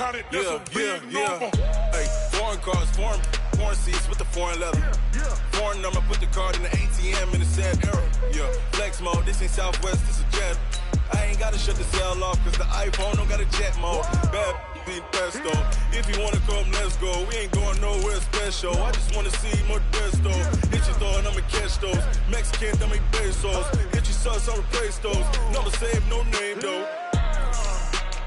counted, that's a big number. Hey, foreign cars, foreign seats with the foreign leather. Foreign number, put the card in the ATM in the sad era. Yeah, flex mode, this ain't Southwest, this is jet. I ain't gotta shut the cell off, cause the iPhone don't got a jet mode. Bad be pesto. If you wanna come, let's go. We ain't going nowhere special. I just wanna see more desto. Hit your throw and I'ma catch those. Mexican, dummy pesos. Hit your sauce, I'll replace those. Number save, no name though.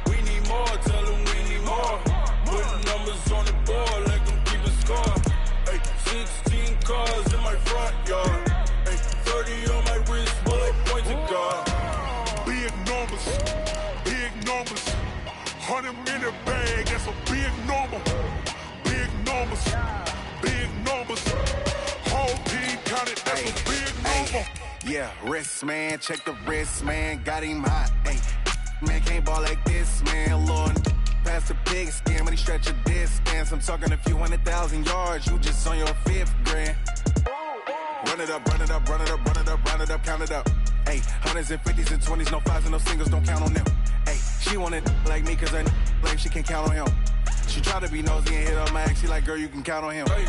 We need more, tell them we need more. Putting numbers on the board, let them keep a score. Hey, 16 cars in my front yard. Hey, 30 on my wrist, bullet points of God. Big numbers, big numbers. 100 minute bag, that's a big number. Big numbers, big numbers. Whole team counted, that's a big number. Yeah, wrist man, check the wrist man, got him hot. Hey, man can't ball like this, man. Lord, past the pig skin when he stretch a distance. I'm talking a few 100,000 yards, you just on your 5th grand. Run it up, run it up, run it up, run it up, run it up, count it up. Hey, 100s and 50s and 20s, no 5s and no singles, don't count on them. Hey, she wanted like me cause her like she can't count on him. She tried to be nosy and hit up my ex, she like, girl, you can count on him. Hey,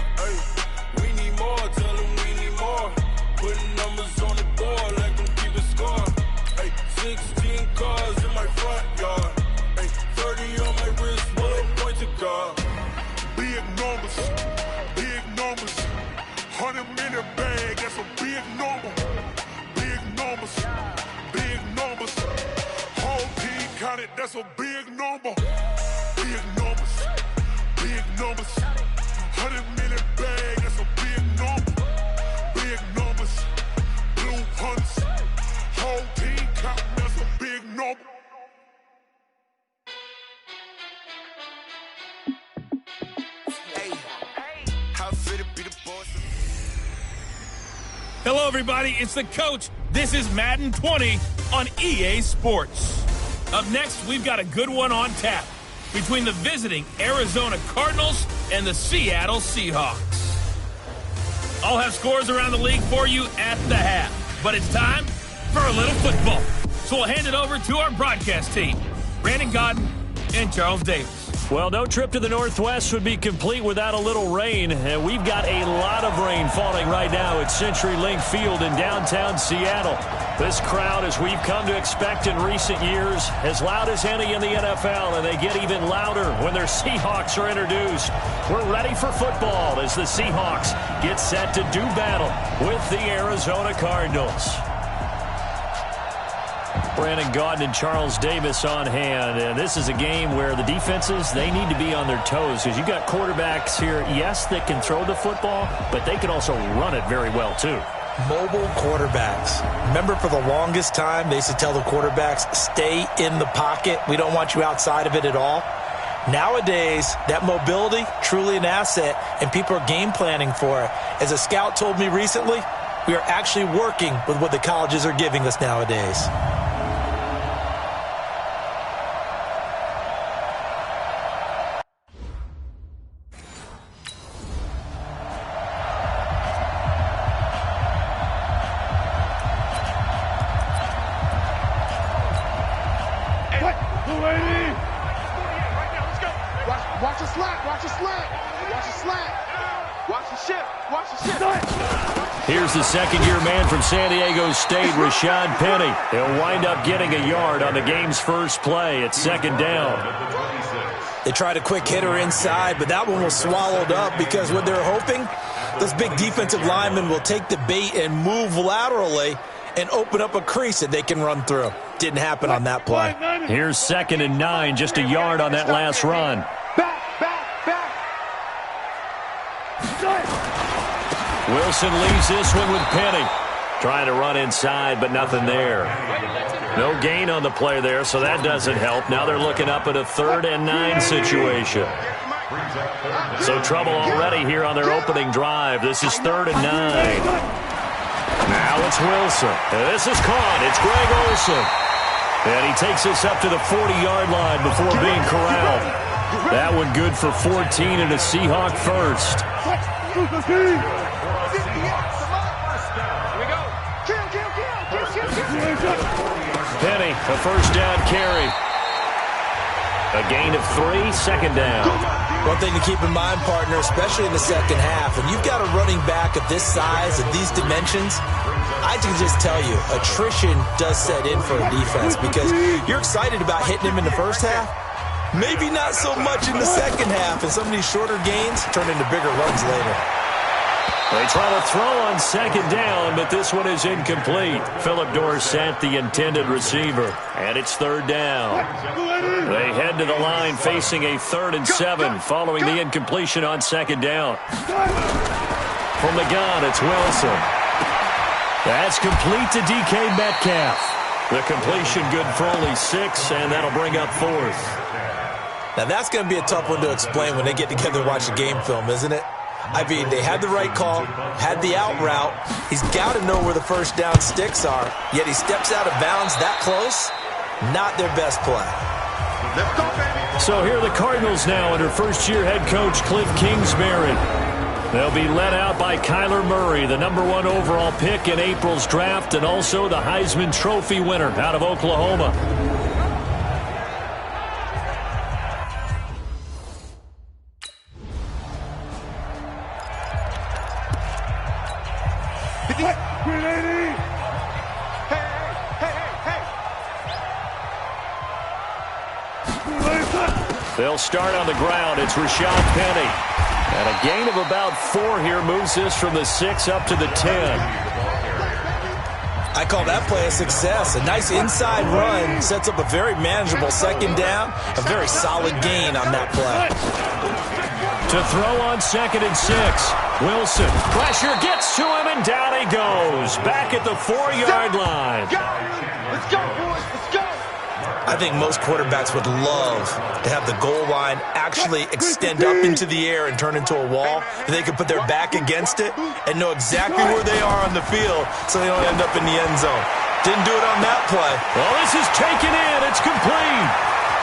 we need more, tell them we need more. Putting numbers on the board, let them keep a score. Hey, 16 cars in my front yard. Hey, 30 on my wrist, bullet points of God. Big numbers, big numbers. 100 minute bag, that's a big number. Big numbers, big numbers. Whole team counted, that's a big number. Big numbers, big numbers. 100 minute bag, that's a big number. Big numbers, blue hunts. Whole team counting, that's a big number. Hello, everybody. It's the coach. This is Madden 20 on EA Sports. Up next, we've got a good one on tap between the visiting Arizona Cardinals and the Seattle Seahawks. I'll have scores around the league for you at the half, but it's time for a little football. So we'll hand it over to our broadcast team, Brandon Godden and Charles Davis. Well, no trip to the Northwest would be complete without a little rain, and we've got a lot of rain falling right now at CenturyLink Field in downtown Seattle. This crowd, as we've come to expect in recent years, as loud as any in the NFL, and they get even louder when their Seahawks are introduced. We're ready for football as the Seahawks get set to do battle with the Arizona Cardinals. Brandon Gaudin and Charles Davis on hand, and this is a game where the defenses, they need to be on their toes because you've got quarterbacks here, yes, that can throw the football, but they can also run it very well too. Mobile quarterbacks. Remember, for the longest time, they used to tell the quarterbacks, stay in the pocket. We don't want you outside of it at all. Nowadays, that mobility, truly an asset, and people are game planning for it. As a scout told me recently, we are actually working with what the colleges are giving us nowadays. Watch the slack, watch the slack, watch the slack, watch the shift, watch the shift. Here's the second-year man from San Diego State, Rashad Penny. He'll wind up getting a yard on the game's first play at second down. They tried a quick hitter inside, but that one was swallowed up because what they're hoping, those big defensive linemen will take the bait and move laterally and open up a crease that they can run through. Didn't happen on that play. Here's 2nd and 9, just a yard on that last run. Wilson leaves this one with Penny. Trying to run inside, but nothing there. No gain on the play there, so that doesn't help. Now they're looking up at a 3rd and 9 situation. So trouble already here on their opening drive. This is 3rd and 9. Now it's Wilson. This is caught. It's Greg Olsen. And he takes this up to the 40-yard line before being corralled. That one good for 14 and a Seahawk first. Penny, a first down carry. A gain of 3, second down. One thing to keep in mind, partner, especially in the second half, when you've got a running back of this size, of these dimensions, I can just tell you, attrition does set in for a defense because you're excited about hitting him in the first half. Maybe not so much in the second half, and some of these shorter gains turn into bigger runs later. They try to throw on second down, but this one is incomplete. Phillip Dorsett, the intended receiver, and it's third down. They head to the line facing a 3rd and 7 following the incompletion on second down. From the gun, it's Wilson. That's complete to DK Metcalf. The completion good for only 6, and that'll bring up 4th. Now that's going to be a tough one to explain when they get together and watch the game film, isn't it? I mean, they had the right call, had the out route. He's got to know where the first down sticks are, yet he steps out of bounds that close. Not their best play. Let's go, baby. So here are the Cardinals now under first-year head coach Cliff Kingsbury. They'll be led out by Kyler Murray, the #1 overall pick in April's draft, and also the Heisman Trophy winner out of Oklahoma. They'll start on the ground. It's Rashad Penny. And a gain of about 4 here moves this from the 6 up to the 10. I call that play a success. A nice inside run sets up a very manageable second down. A very solid gain on that play. To throw on 2nd and 6. Wilson. Pressure gets to him, and down he goes. Back at the 4-yard line. Let's go, boys. Let's go. I think most quarterbacks would love to have the goal line actually extend up into the air and turn into a wall. And they can put their back against it and know exactly where they are on the field so they don't end up in the end zone. Didn't do it on that play. Well, this is taken in. It's complete.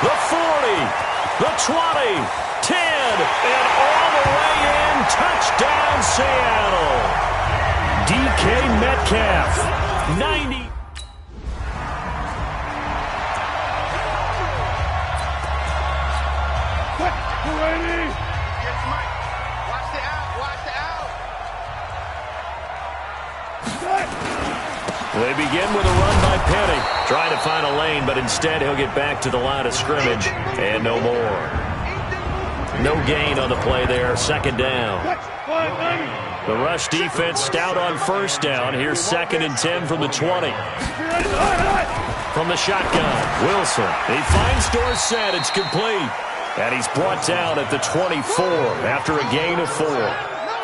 The 40, the 20, 10, and all the way in. Touchdown, Seattle. DK Metcalf, 90. They begin with a run by Penny. Trying to find a lane, but instead he'll get back to the line of scrimmage. And no more. No gain on the play there. Second down. The rush defense stout on first down. Here's 2nd and 10 from the 20. From the shotgun, Wilson. He finds Dorsett. It's complete. And he's brought down at the 24 after a gain of 4.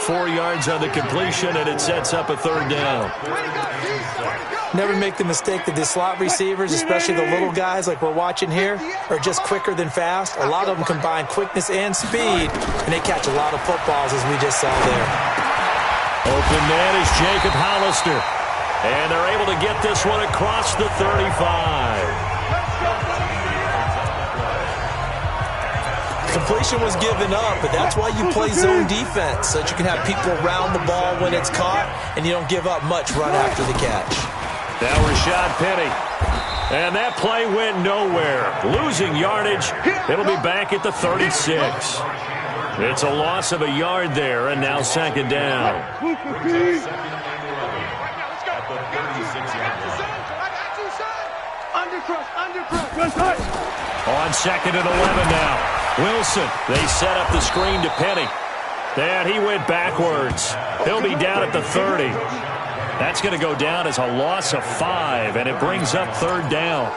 4 yards on the completion, and it sets up a 3rd down. Never make the mistake that the slot receivers, especially the little guys like we're watching here, are just quicker than fast. A lot of them combine quickness and speed, and they catch a lot of footballs, as we just saw there. Open man is Jacob Hollister. And they're able to get this one across the 35. Completion was given up, but that's why you play zone defense, so that you can have people around the ball when it's caught, and you don't give up much run after the catch. Now Rashad Penny. And that play went nowhere. Losing yardage. It'll be back at the 36. It's a loss of a yard there, and now second down. On 2nd and 11 now. Wilson, they set up the screen to Penny. And he went backwards. He'll be down at the 30. That's going to go down as a loss of 5, and it brings up 3rd down.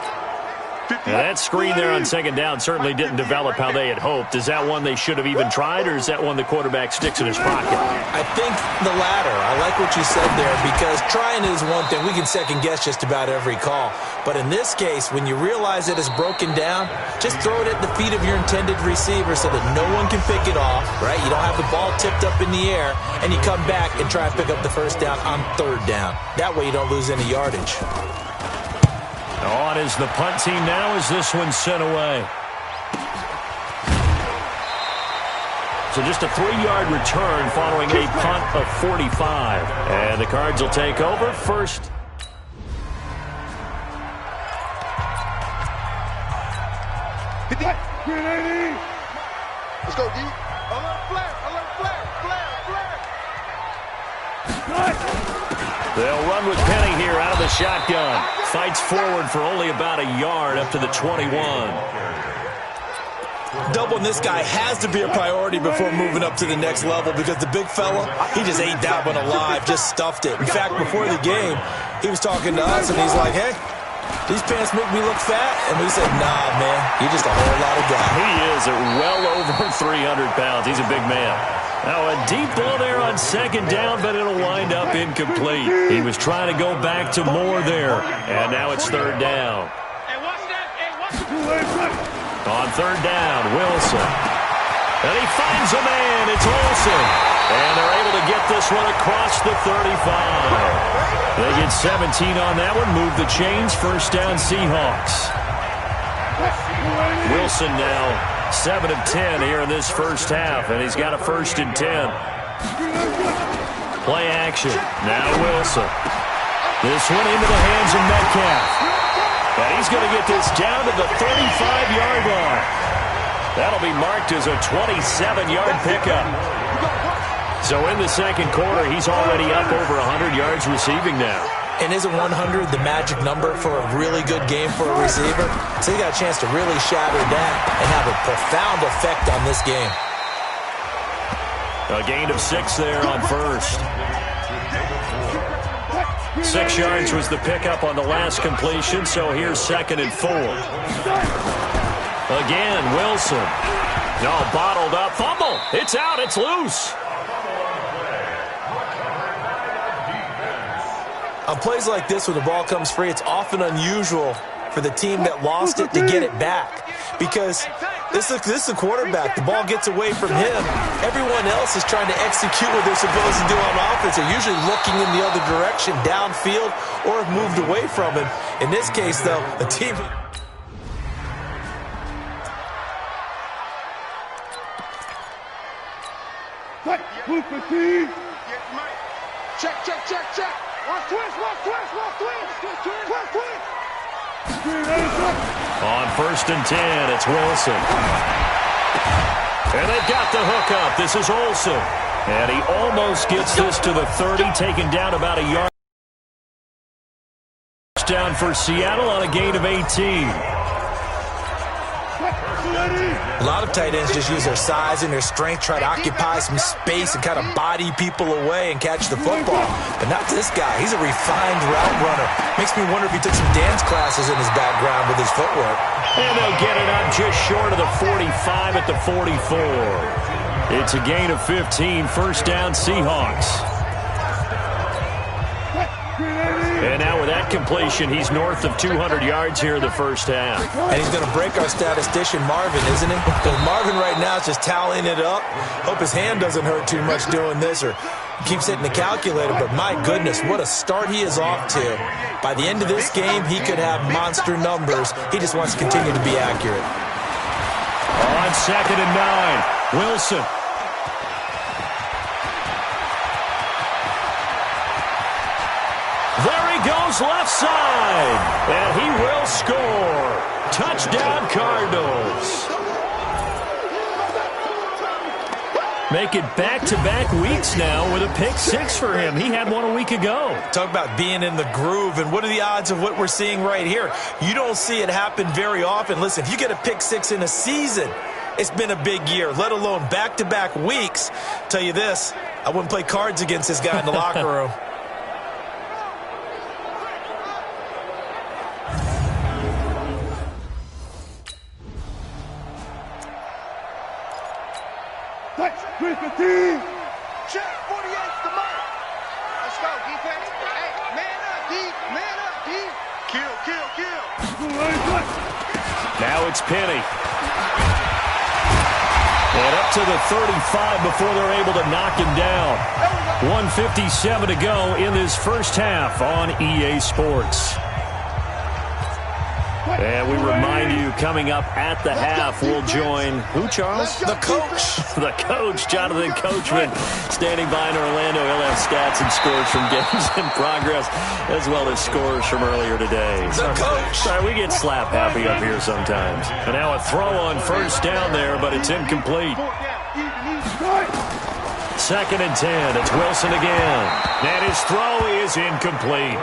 Now that screen there on second down certainly didn't develop how they had hoped. Is that one they should have even tried, or is that one the quarterback sticks in his pocket? I think the latter. I like what you said there, because trying is one thing. We can second-guess just about every call. But in this case, when you realize it is broken down, just throw it at the feet of your intended receiver so that no one can pick it off, right? You don't have the ball tipped up in the air, and you come back and try and pick up the first down on 3rd down. That way you don't lose any yardage. On is the punt team now as this one's sent away. So just a 3-yard return following a punt of 45. And the Cards will take over first. Let's go, D. Alert flare, alert flare, flare, flare. They'll run with Penny here out of the shotgun. Fights forward for only about a yard up to the 21. Doubling this guy has to be a priority before moving up to the next level because the big fella, he just ate that one alive, just stuffed it. In fact, before the game, he was talking to us, and he's like, hey, these pants make me look fat. And we said, nah, man, you're just a whole lot of guy. He is at well over 300 pounds. He's a big man. Now a deep ball there on second down, but it'll wind up incomplete. He was trying to go back to more there, and now it's third down. On third down, Wilson. And he finds a man. It's Olsen. And they're able to get this one across the 35. They get 17 on that one. Move the chains. First down, Seahawks. Wilson now 7 of 10 here in this first half, and he's got a 1st and 10. Play action. Now Wilson. This one into the hands of Metcalf. And he's going to get this down to the 35-yard line. That'll be marked as a 27-yard pickup. So in the second quarter, he's already up over 100 yards receiving now. And isn't 100 the magic number for a really good game for a receiver? So he got a chance to really shatter that and have a profound effect on this game. A gain of 6 there on first. 6 yards was the pickup on the last completion, so here's 2nd and 4. Again, Wilson. No, bottled up. Fumble. It's out. It's loose. On plays like this where the ball comes free, it's often unusual for the team that lost it to get it back. Because this is the quarterback. The ball gets away from him. Everyone else is trying to execute what they're supposed to do on offense. They're usually looking in the other direction, downfield, or have moved away from him. In this case, though, the team... Check, check, check, check. Watch twist, watch twist, watch twist. Twist, twist. On 1st and 10, it's Wilson. And they've got the hook up. This is Olsen. And he almost gets this to the 30, taken down about a yard. Down for Seattle on a gain of 18. A lot of tight ends just use their size and their strength, try to occupy some space and kind of body people away and catch the football. But not this guy. He's a refined route runner. Makes me wonder if he took some dance classes in his background with his footwork. And they'll get it up just short of the 45 at the 44. It's a gain of 15. First down, Seahawks. And now with that completion, he's north of 200 yards here in the first half. And he's going to break our statistician Marvin, isn't he? Because Marvin right now is just tallying it up. Hope his hand doesn't hurt too much doing this or keeps hitting the calculator. But my goodness, what a start he is off to. By the end of this game, he could have monster numbers. He just wants to continue to be accurate. On 2nd and 9, Wilson. There he goes left side, and he will score. Touchdown, Cardinals. Make it back-to-back weeks now with a pick 6 for him. He had one a week ago. Talk about being in the groove, and what are the odds of what we're seeing right here? You don't see it happen very often. Listen, if you get a pick 6 in a season, it's been a big year, let alone back-to-back weeks. Tell you this, I wouldn't play cards against this guy in the locker room. Check, 48's the mark. Let's go, defense. Hey, man up, D. Man up, D. Kill, kill, kill. Now it's Penny. And up to the 35 before they're able to knock him down. 1:57 to go in this first half on EA Sports. And we remind you, coming up at the half, we'll join who, Charles? The coach. The coach, Jonathan Coachman, standing by in Orlando. He'll have stats and scores from games in progress, as well as scores from earlier today. The coach. Sorry, we get slap happy up here sometimes. And now a throw on first down there, but it's incomplete. 2nd and 10. It's Wilson again. And his throw is incomplete.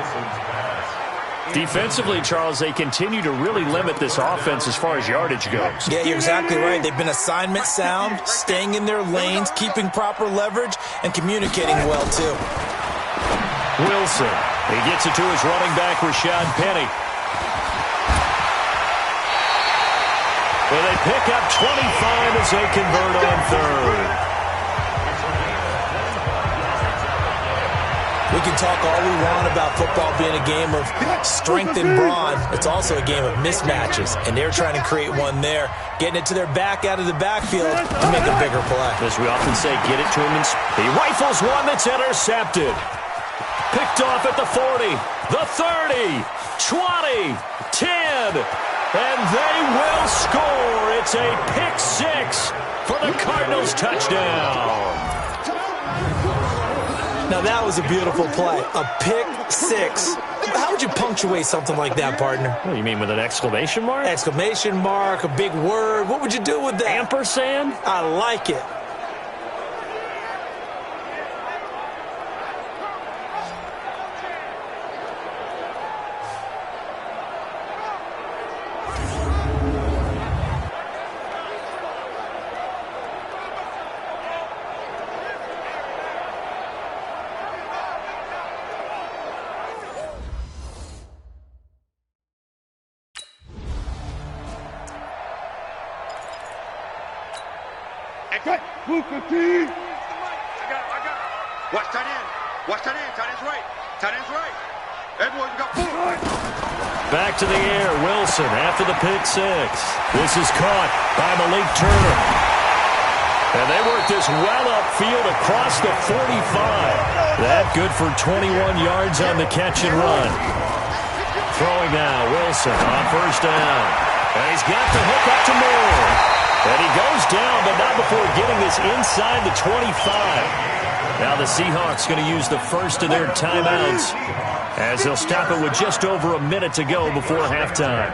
Defensively, Charles, they continue to really limit this offense as far as yardage goes. Yeah, you're exactly right. They've been assignment sound, staying in their lanes, keeping proper leverage, and communicating well, too. Wilson. He gets it to his running back, Rashad Penny. Well, they pick up 25 as they convert on 3rd. We can talk all we want about football being a game of strength and brawn. It's also a game of mismatches, and they're trying to create one there, getting it to their back out of the backfield to make a bigger play. As we often say, get it to him. He rifles one that's intercepted. Picked off at the 40, the 30, 20, 10, and they will score. It's a pick 6 for the Cardinals touchdown. Now, that was a beautiful play. A pick 6. How would you punctuate something like that, partner? What do you mean, with an exclamation mark? Exclamation mark, a big word. What would you do with that? Ampersand? I like it. Watch tight end. Watch tight end. Tight end's right. Tight end's right. Everyone got 4. Back to the air. Wilson after the pick 6. This is caught by Malik Turner. And they work this well upfield across the 45. That good for 21 yards on the catch and run. Throwing now. Wilson on first down. And he's got the hook up to Moore. And he goes down, but not before getting this inside the 25. Now the Seahawks going to use the first of their timeouts as they'll stop it with just over a minute to go before halftime.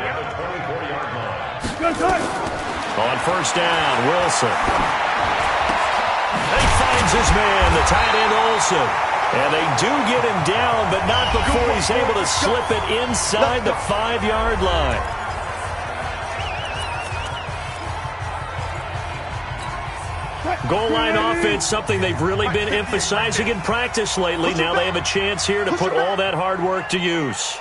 On first down, Wilson. He finds his man, the tight end Olsen. And they do get him down, but not before he's able to slip it inside the 5-yard line. Goal line offense, something they've really been emphasizing in practice lately. Now they have a chance here to put all that hard work to use.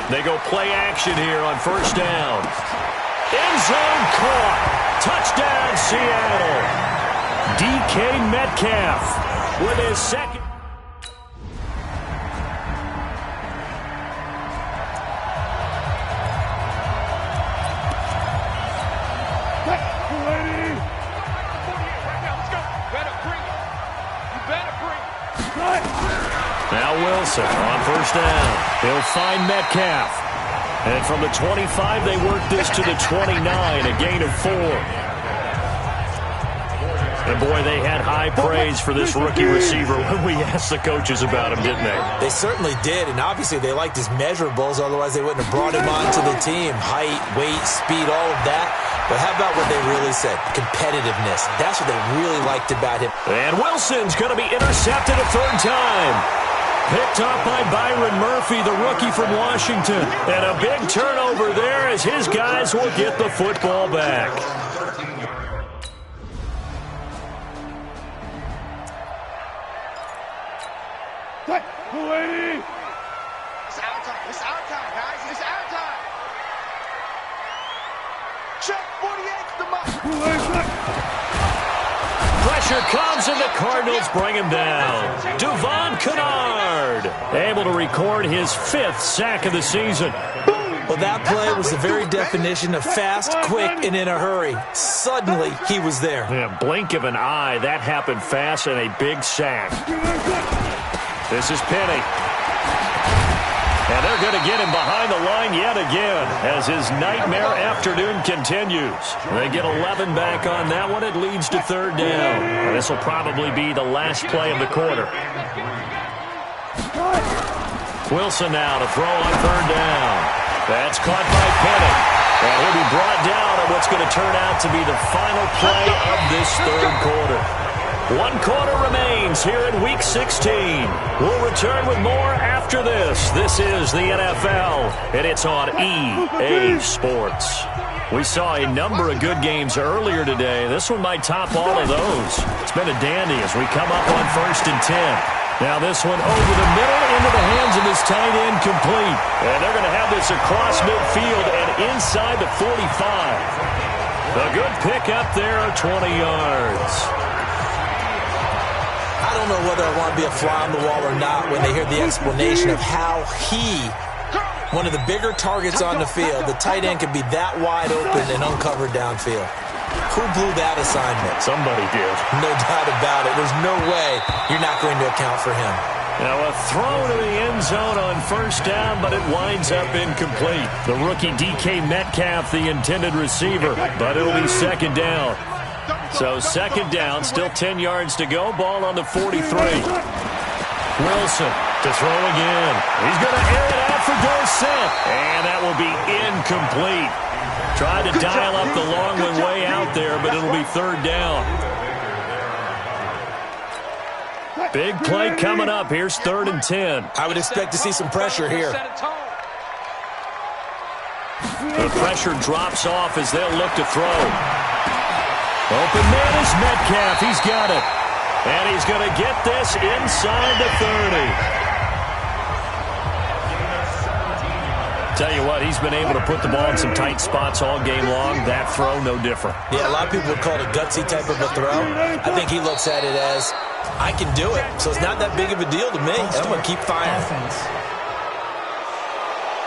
They go play action here on first down. End zone caught. Touchdown, Seattle. DK Metcalf with his second. Now Wilson on first down. He'll find Metcalf. And from the 25, they work this to the 29, a gain of 4. And boy, they had high praise for this rookie receiver when we asked the coaches about him, didn't they? They certainly did, and obviously they liked his measurables, otherwise they wouldn't have brought him onto the team. Height, weight, speed, all of that. But how about what they really said? Competitiveness. That's what they really liked about him. And Wilson's going to be intercepted a 3rd time. Picked up by Byron Murphy, the rookie from Washington. And a big turnover there as his guys will get the football back. It's our time. It's our time, guys. It's our time. Check 48's the mark. Pressure comes and the Cardinals bring him down. Devon Kennard able to record his 5th sack of the season. Well, that play was the very definition of fast, quick, and in a hurry. Suddenly, he was there. Yeah, blink of an eye, that happened fast and a big sack. This is Penny. And they're going to get him behind the line yet again as his nightmare afternoon continues. They get 11 back on that one. It leads to third down. And this will probably be the last play of the quarter. Wilson now to throw on third down. That's caught by Penny. And he'll be brought down on what's going to turn out to be the final play of this third quarter. 1 quarter remains here in Week 16. We'll return with more after this. This is the NFL, and it's on EA Sports. We saw a number of good games earlier today. This one might top all of those. It's been a dandy as we come up on 1st and 10. Now this one over the middle into the hands of his tight end complete. And they're going to have this across midfield and inside the 45. A good pick up there, 20 yards. I don't know whether I want to be a fly on the wall or not when they hear the explanation of how one of the bigger targets on the field, the tight end can be that wide open and uncovered downfield. Who blew that assignment? Somebody did. No doubt about it. There's no way you're not going to account for him. Now a throw to the end zone on first down, but it winds up incomplete. The rookie DK Metcalf, the intended receiver, but it'll be second down. So second down, still 10 yards to go. Ball on the 43. Wilson to throw again. He's going to air it out for Dorsett. And that will be incomplete. Tried to dial up the long one way out there, but it'll be third down. Big play coming up. Here's 3rd and 10. I would expect to see some pressure here. The pressure drops off as they'll look to throw. Open man is Metcalf. He's got it. And he's going to get this inside the 30. Tell you what, he's been able to put the ball in some tight spots all game long. That throw, no different. Yeah, a lot of people would call it a gutsy type of a throw. I think he looks at it as, I can do it. So it's not that big of a deal to me. I'm going to keep firing.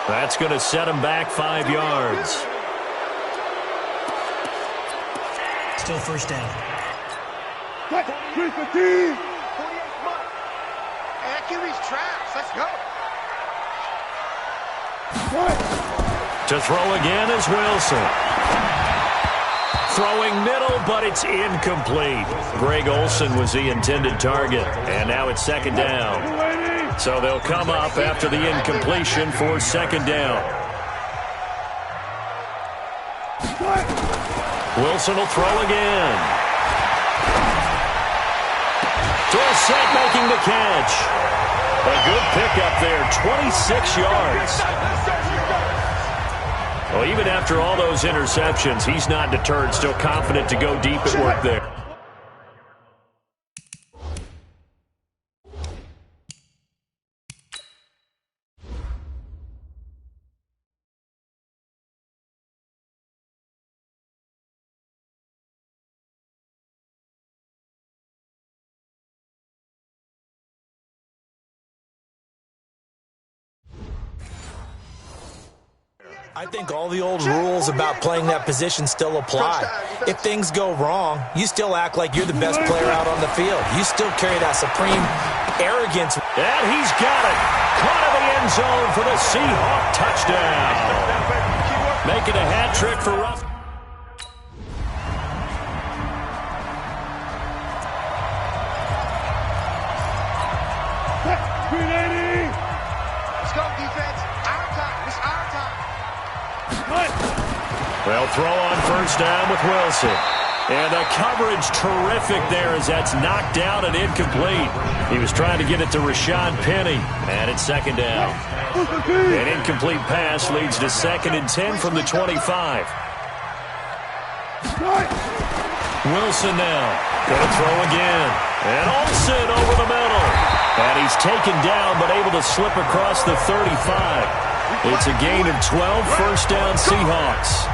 That's going to set him back 5 yards. Still first down. And QB's traps. Let's go. To throw again is Wilson. Throwing middle, but it's incomplete. Greg Olsen was the intended target, and now it's second down. So they'll come up after the incompletion for second down. Wilson will throw again. Dorsett making the catch. A good pickup there, 26 yards. Well, even after all those interceptions, he's not deterred, still confident to go deep at work there. I think all the old rules about playing that position still apply. If things go wrong, you still act like you're the best player out on the field. You still carry that supreme arrogance. And he's got it. Caught in the end zone for the Seahawk touchdown. Making a hat trick for Ruff. Let's go, defense. Our time. It's our time. They'll throw on first down with Wilson. And the coverage terrific there as that's knocked down and incomplete. He was trying to get it to Rashad Penny. And it's second down. An incomplete pass leads to 2nd and 10 from the 25. Wilson now. Going to throw again. And Olsen over the middle. And he's taken down but able to slip across the 35. It's a gain of 12, first down Seahawks.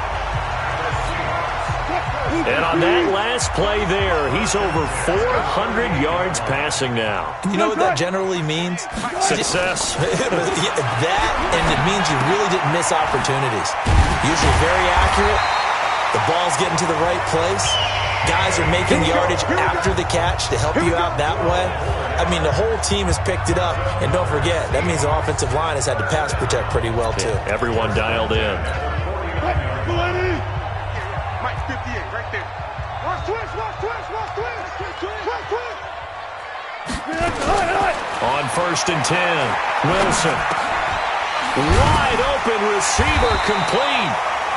And on that last play there, he's over 400 yards passing now. You know what that generally means? Success. That, and it means you really didn't miss opportunities. Usually very accurate, The ball's getting to the right place. Guys are making yardage after the catch to help you out that way. I mean, the whole team has picked it up. And don't forget, that means the offensive line has had to pass protect pretty well, too. Yeah, everyone dialed in. Mike 58, right there. Watch twist, watch twist, watch twist. Twist, twist. On 1st and 10, Wilson. Wide open receiver complete.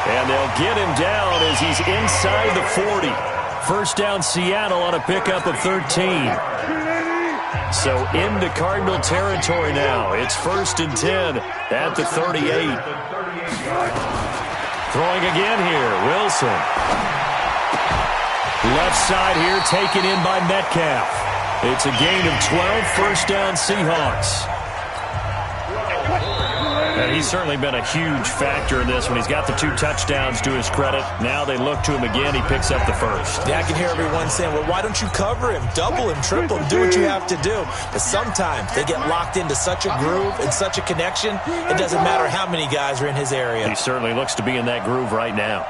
And they'll get him down as he's inside the 40. First down Seattle on a pickup of 13. So into Cardinal territory now. It's 1st and 10 at the 38. Throwing again here, Wilson. Left side here taken in by Metcalf. It's a gain of 12, first down Seahawks. And he's certainly been a huge factor in this one. He's got the 2 touchdowns to his credit. Now they look to him again. He picks up the first. Yeah, I can hear everyone saying, well, why don't you cover him, double him, triple him, do what you have to do. But sometimes they get locked into such a groove and such a connection, it doesn't matter how many guys are in his area. He certainly looks to be in that groove right now.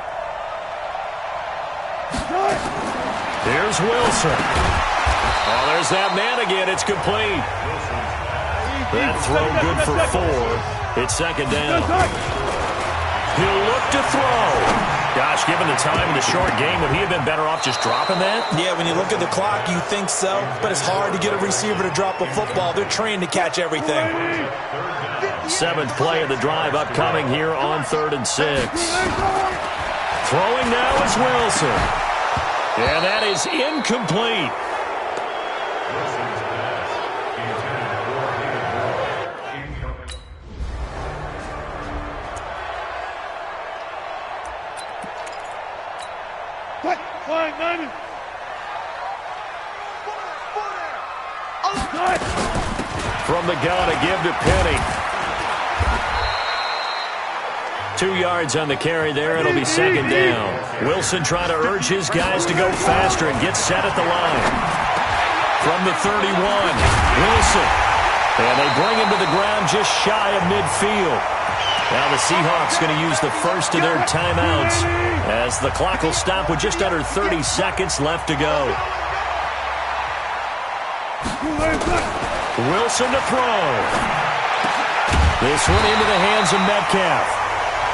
Here's Wilson. Oh, there's that man again. It's complete. That throw good for 4. It's 2nd down. He'll look to throw. Gosh, given the time in the short game, would he have been better off just dropping that? Yeah, when you look at the clock, you think so. But it's hard to get a receiver to drop a football. They're trained to catch everything. 7th play of the drive upcoming here on 3rd and 6. Throwing now is Wilson. And that is incomplete. From the gun, a give to Penny. 2 yards on the carry there. It'll be 2nd down. Wilson trying to urge his guys to go faster and get set at the line. From the 31, Wilson. And they bring him to the ground just shy of midfield. Now the Seahawks going to use the first of their timeouts as the clock will stop with just under 30 seconds left to go. Wilson to throw. This one into the hands of Metcalf.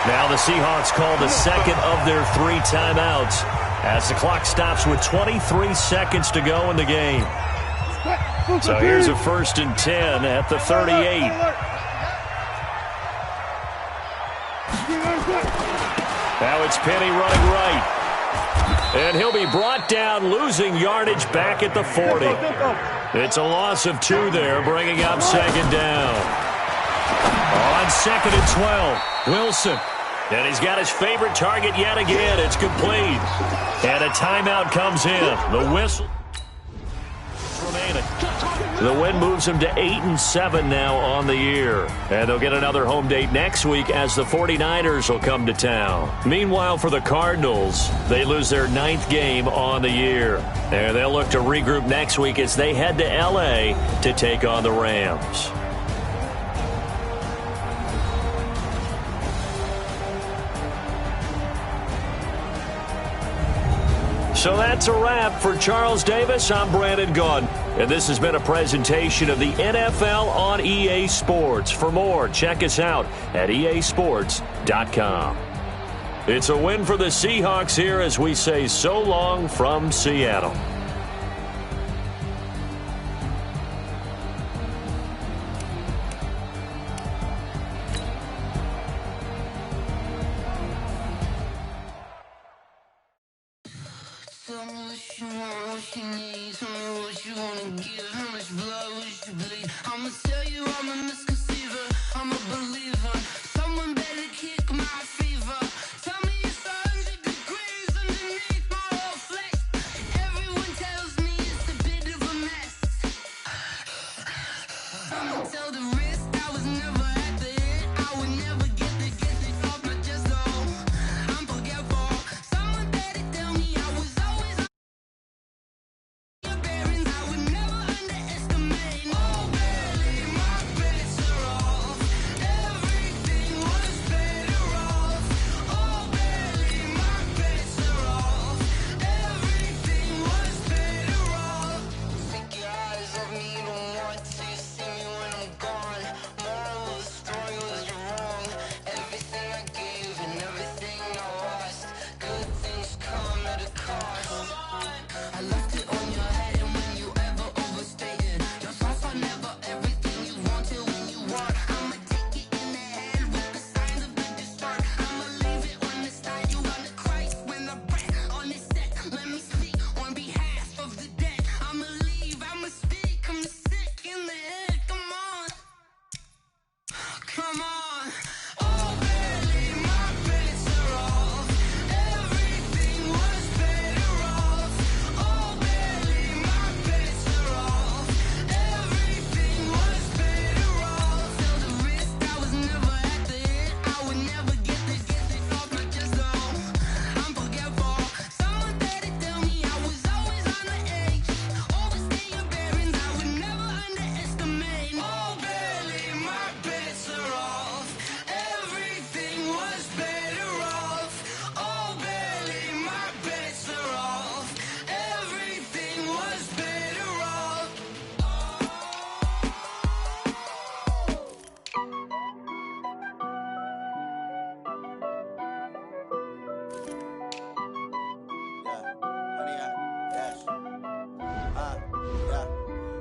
Now the Seahawks call the second of their 3 timeouts as the clock stops with 23 seconds to go in the game. So here's a 1st and 10 at the 38. Now it's Penny running right. And he'll be brought down, losing yardage back at the 40. It's a loss of 2 there, bringing up 2nd down. On 2nd and 12, Wilson. And he's got his favorite target yet again. It's complete. And a timeout comes in. The whistle remaining. The win moves them to 8-7 now on the year. And they'll get another home date next week as the 49ers will come to town. Meanwhile, for the Cardinals, they lose their 9th game on the year. And they'll look to regroup next week as they head to L.A. to take on the Rams. So that's a wrap. For Charles Davis, I'm Brandon Gaudin. And this has been a presentation of the NFL on EA Sports. For more, check us out at easports.com. It's a win for the Seahawks here as we say so long from Seattle. Tell me what you want, what you need. Tell me what you wanna give. How much blood would you bleed? I'ma tell you I'm a misconceiver. I'm a believer. Someone better kick my fever. Tell me it's 100 degrees underneath my whole flesh. Everyone tells me it's a bit of a mess. I'ma tell the risk I was never at the end. I would never get it off my chest. Oh, I'm forgetful. Someone better tell me I was always your parents. I would never underestimate. Oh, barely my best.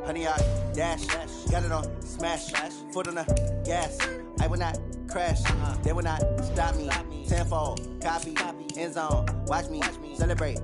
Honey, I dash, got it on smash, foot on the gas. I will not crash, they will not stop me. Tenfold, copy, end zone, watch me celebrate.